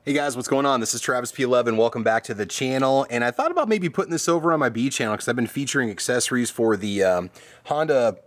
Hey guys, what's going on? This is Travis P11. Welcome back to the channel. And I thought about maybe putting this over on my B channel because I've been featuring accessories for the Honda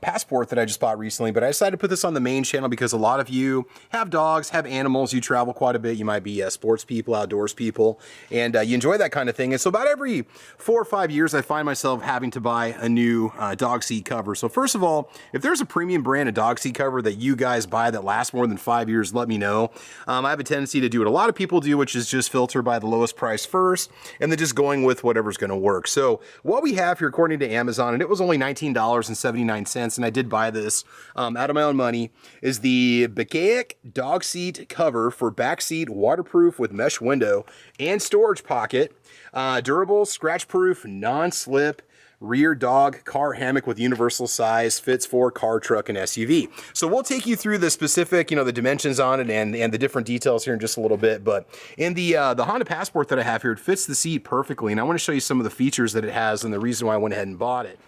Passport that I just bought recently. But I decided to put this on the main channel because a lot of you have dogs, have animals, you travel quite a bit. You might be sports people, outdoors people, and you enjoy that kind of thing. And so about every 4 or 5 years, I find myself having to buy a new dog seat cover. So first of all, if there's a premium brand of dog seat cover that you guys buy that lasts more than 5 years, let me know. I have a tendency to do what a lot of people do, which is just filter by the lowest price first and then just going with whatever's going to work. So what we have here, according to Amazon, and it was only $19.79, and I did buy this out of my own money, is the BIKAEIK Dog Seat cover for back seat, waterproof with mesh window and storage pocket, durable, scratch proof, non-slip, rear dog car hammock with universal size, fits for car, truck, and SUV. So we'll take you through the specific, the dimensions on it and the different details here in just a little bit. But in the Honda Passport that I have here, it fits the seat perfectly. And I want to show you some of the features that it has and the reason why I went ahead and bought it.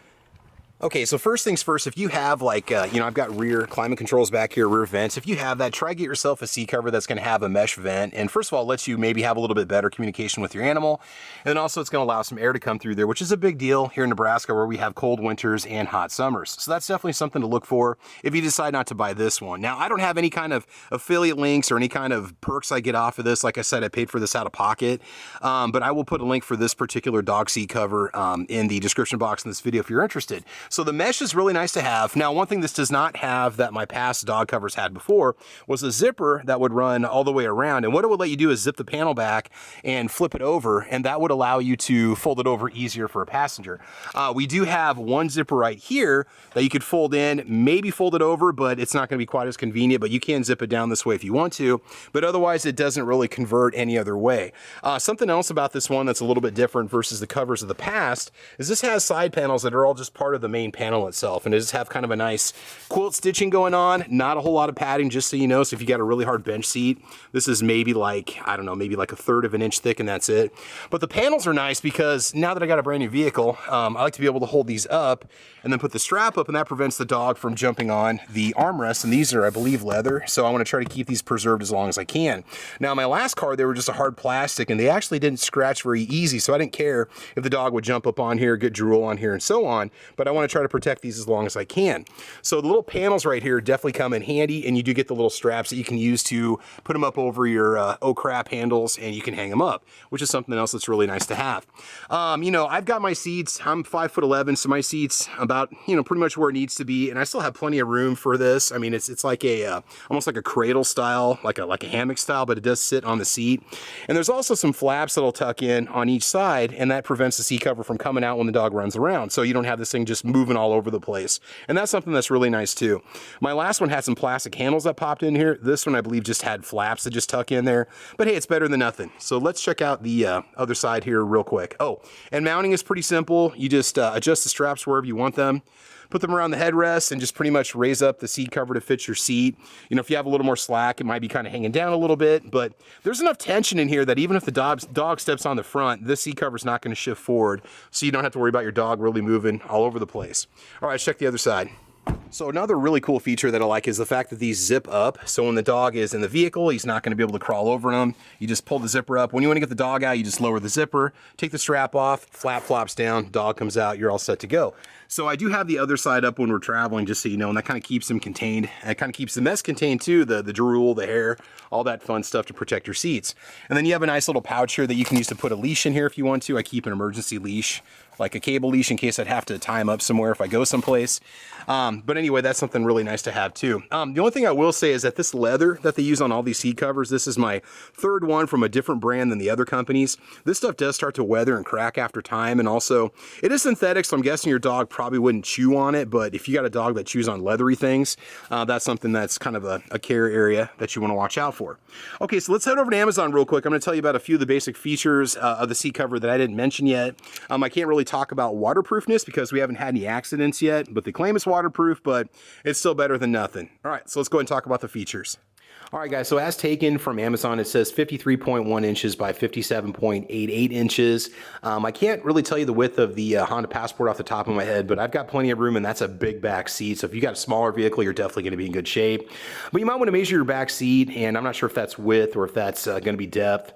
Okay, so first things first, if you have like, I've got rear climate controls back here, rear vents. If you have that, try to get yourself a seat cover that's gonna have a mesh vent. And first of all, it lets you maybe have a little bit better communication with your animal. And then also it's gonna allow some air to come through there, which is a big deal here in Nebraska where we have cold winters and hot summers. So that's definitely something to look for if you decide not to buy this one. Now, I don't have any kind of affiliate links or any kind of perks I get off of this. Like I said, I paid for this out of pocket, but I will put a link for this particular dog seat cover in the description box in this video if you're interested. So the mesh is really nice to have. Now, one thing this does not have that my past dog covers had before was a zipper that would run all the way around. And what it would let you do is zip the panel back and flip it over, and that would allow you to fold it over easier for a passenger. We do have one zipper right here that you could fold in, maybe fold it over, but it's not going to be quite as convenient, but you can zip it down this way if you want to, but otherwise it doesn't really convert any other way. Something else about this one that's a little bit different versus the covers of the past is this has side panels that are all just part of the main panel itself, and it does have kind of a nice quilt stitching going on, not a whole lot of padding, just so you know. So if you got a really hard bench seat, this is maybe like, I don't know, maybe like 1/3 of an inch thick, and that's it. But the panels are nice because now that I got a brand new vehicle, I like to be able to hold these up and then put the strap up, and that prevents the dog from jumping on the armrests. And these are, I believe, leather, so I want to try to keep these preserved as long as I can. Now, my last car, they were just a hard plastic, and they actually didn't scratch very easy, so I didn't care if the dog would jump up on here, get drool on here, and so on, but I want to try to protect these as long as I can. So the little panels right here definitely come in handy, and you do get the little straps that you can use to put them up over your oh crap handles, and you can hang them up, which is something else that's really nice to have. I've got my seats, I'm 5'11", so my seats about, pretty much where it needs to be, and I still have plenty of room for this. I mean, it's like a, almost like a cradle style, like a hammock style, but it does sit on the seat. And there's also some flaps that'll tuck in on each side, and that prevents the seat cover from coming out when the dog runs around. So you don't have this thing just moving all over the place. And that's something that's really nice too. My last one had some plastic handles that popped in here. This one, I believe, just had flaps that just tuck in there. But hey, it's better than nothing. So let's check out the other side here real quick. Oh, and mounting is pretty simple. You just adjust the straps wherever you want them. Put them around the headrest and just pretty much raise up the seat cover to fit your seat. If you have a little more slack, it might be kind of hanging down a little bit, but there's enough tension in here that even if the dog steps on the front, this seat cover is not going to shift forward, so you don't have to worry about your dog really moving all over the place. All right, let's check the other side. So another really cool feature that I like is the fact that these zip up. So when the dog is in the vehicle, he's not going to be able to crawl over them. You just pull the zipper up. When you want to get the dog out, you just lower the zipper, take the strap off, flap flops down, dog comes out, you're all set to go. So I do have the other side up when we're traveling, just so you know, and that kind of keeps them contained. And it kind of keeps the mess contained too, the drool, the hair, all that fun stuff to protect your seats. And then you have a nice little pouch here that you can use to put a leash in here if you want to. I keep an emergency leash, like a cable leash, in case I'd have to tie him up somewhere if I go someplace. But anyway, that's something really nice to have too. The only thing I will say is that this leather that they use on all these seat covers, this is my third one from a different brand than the other companies. This stuff does start to weather and crack after time, and also it is synthetic, so I'm guessing your dog probably wouldn't chew on it, but if you got a dog that chews on leathery things, that's something that's kind of a care area that you want to watch out for. Okay, so let's head over to Amazon real quick. I'm going to tell you about a few of the basic features of the seat cover that I didn't mention yet. I can't really talk about waterproofness because we haven't had any accidents yet, but they claim it's waterproof, but it's still better than nothing. All right, so let's go ahead and talk about the features. All right, guys, so as taken from Amazon, it says 53.1 inches by 57.88 inches. I can't really tell you the width of the Honda Passport off the top of my head, but I've got plenty of room, and that's a big back seat. So if you got a smaller vehicle, you're definitely going to be in good shape. But you might want to measure your back seat, and I'm not sure if that's width or if that's going to be depth.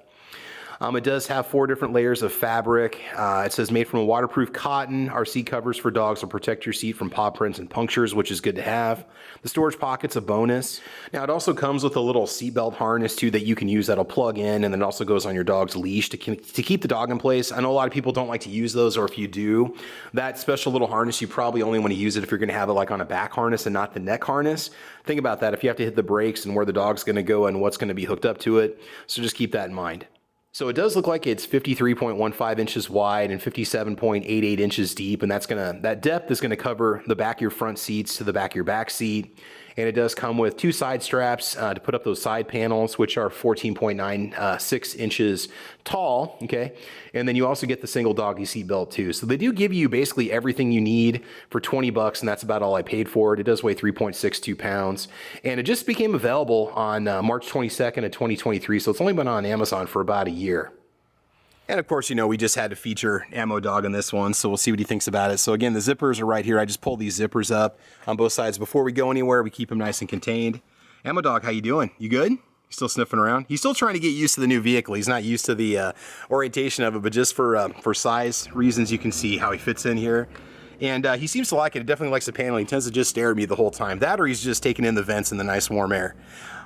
It does have 4 different layers of fabric. It says made from a waterproof cotton. Our seat covers for dogs will protect your seat from paw prints and punctures, which is good to have. The storage pocket's a bonus. Now, it also comes with a little seatbelt harness too that you can use that'll plug in, and then it also goes on your dog's leash to keep the dog in place. I know a lot of people don't like to use those, or if you do, that special little harness, you probably only want to use it if you're going to have it like on a back harness and not the neck harness. Think about that if you have to hit the brakes and where the dog's going to go and what's going to be hooked up to it. So just keep that in mind. So it does look like it's 53.15 inches wide and 57.88 inches deep, and that depth is gonna cover the back of your front seats to the back of your back seat. And it does come with 2 side straps to put up those side panels, which are 14.96 inches tall, okay? And then you also get the single doggy seat belt too. So they do give you basically everything you need for 20 bucks, and that's about all I paid for it. It does weigh 3.62 pounds. And it just became available on March 22nd of 2023, so it's only been on Amazon for about a year. And of course, you know, we just had to feature Ammo Dog in this one, so we'll see what he thinks about it. So again, the zippers are right here. I just pull these zippers up on both sides. Before we go anywhere, we keep them nice and contained. Ammo Dog, how you doing? You good? You still sniffing around? He's still trying to get used to the new vehicle. He's not used to the orientation of it, but just for size reasons, you can see how he fits in here. And he seems to like it. He definitely likes the panel. He tends to just stare at me the whole time. That or he's just taking in the vents and the nice warm air.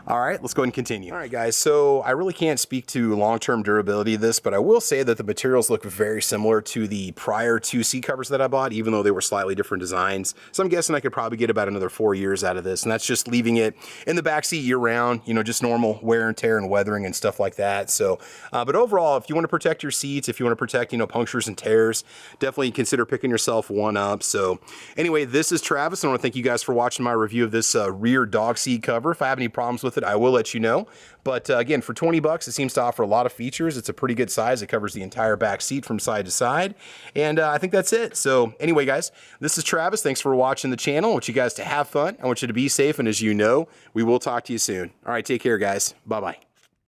All right, let's go ahead and continue. All right, guys, so I really can't speak to long-term durability of this, but I will say that the materials look very similar to the prior 2 seat covers that I bought, even though they were slightly different designs. So I'm guessing I could probably get about another 4 years out of this, and that's just leaving it in the back seat year-round, you know, just normal wear and tear and weathering and stuff like that. So, but overall, if you want to protect your seats, if you want to protect, you know, punctures and tears, definitely consider picking yourself one up. So anyway, this is Travis, and I want to thank you guys for watching my review of this rear dog seat cover. If I have any problems with it, I will let you know. But again, for 20 bucks, it seems to offer a lot of features. It's a pretty good size. It covers the entire back seat from side to side. And I think that's it. So anyway, guys, this is Travis. Thanks for watching the channel. I want you guys to have fun. I want you to be safe. And as you know, we will talk to you soon. All right, take care, guys. Bye-bye.